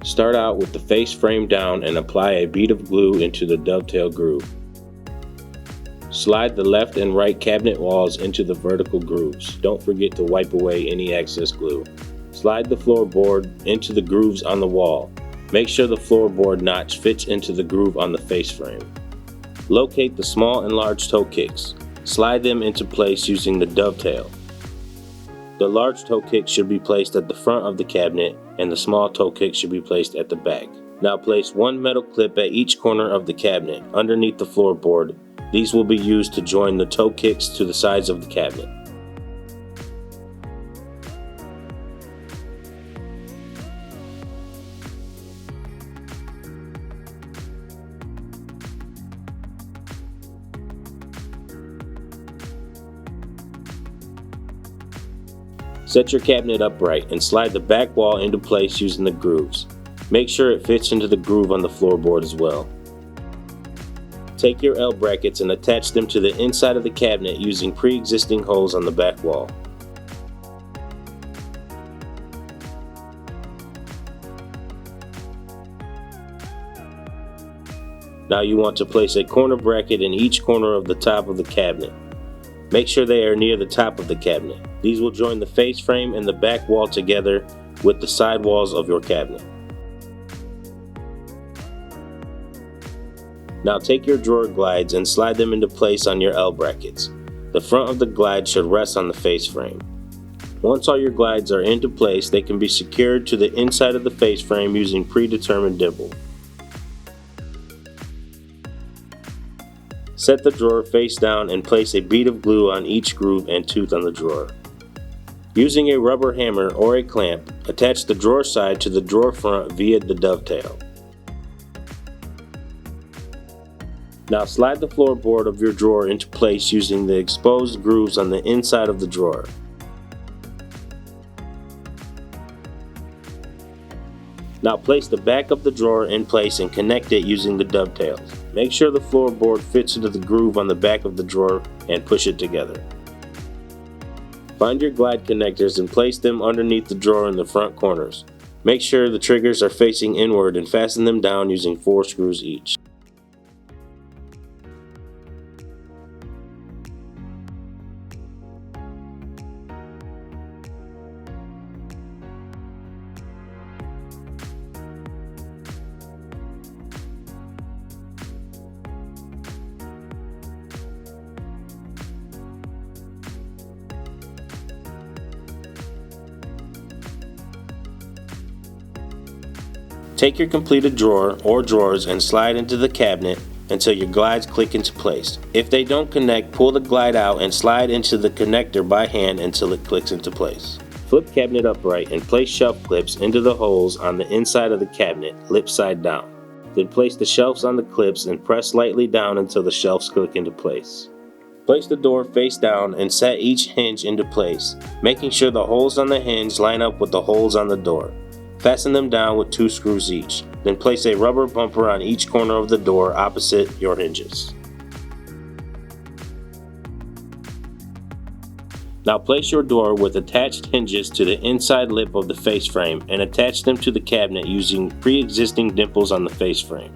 Start out with the face frame down and apply a bead of glue into the dovetail groove. Slide the left and right cabinet walls into the vertical grooves. Don't forget to wipe away any excess glue. Slide the floorboard into the grooves on the wall. Make sure the floorboard notch fits into the groove on the face frame. Locate the small and large toe kicks. Slide them into place using the dovetail. The large toe kick should be placed at the front of the cabinet and the small toe kick should be placed at the back. Now place one metal clip at each corner of the cabinet underneath the floorboard. These will be used to join the toe kicks to the sides of the cabinet. Set your cabinet upright and slide the back wall into place using the grooves. Make sure it fits into the groove on the floorboard as well. Take your L brackets and attach them to the inside of the cabinet using pre-existing holes on the back wall. Now you want to place a corner bracket in each corner of the top of the cabinet. Make sure they are near the top of the cabinet. These will join the face frame and the back wall together with the side walls of your cabinet. Now take your drawer glides and slide them into place on your L brackets. The front of the glide should rest on the face frame. Once all your glides are into place, they can be secured to the inside of the face frame using predetermined dimple. Set the drawer face down and place a bead of glue on each groove and tooth on the drawer. Using a rubber hammer or a clamp, attach the drawer side to the drawer front via the dovetail. Now slide the floorboard of your drawer into place using the exposed grooves on the inside of the drawer. Now place the back of the drawer in place and connect it using the dovetails. Make sure the floorboard fits into the groove on the back of the drawer and push it together. Find your glide connectors and place them underneath the drawer in the front corners. Make sure the triggers are facing inward and fasten them down using 4 screws each. Take your completed drawer or drawers and slide into the cabinet until your glides click into place. If they don't connect, pull the glide out and slide into the connector by hand until it clicks into place. Flip cabinet upright and place shelf clips into the holes on the inside of the cabinet, lip side down. Then place the shelves on the clips and press lightly down until the shelves click into place. Place the door face down and set each hinge into place, making sure the holes on the hinge line up with the holes on the door. Fasten them down with 2 screws each. Then place a rubber bumper on each corner of the door opposite your hinges. Now place your door with attached hinges to the inside lip of the face frame and attach them to the cabinet using pre-existing dimples on the face frame.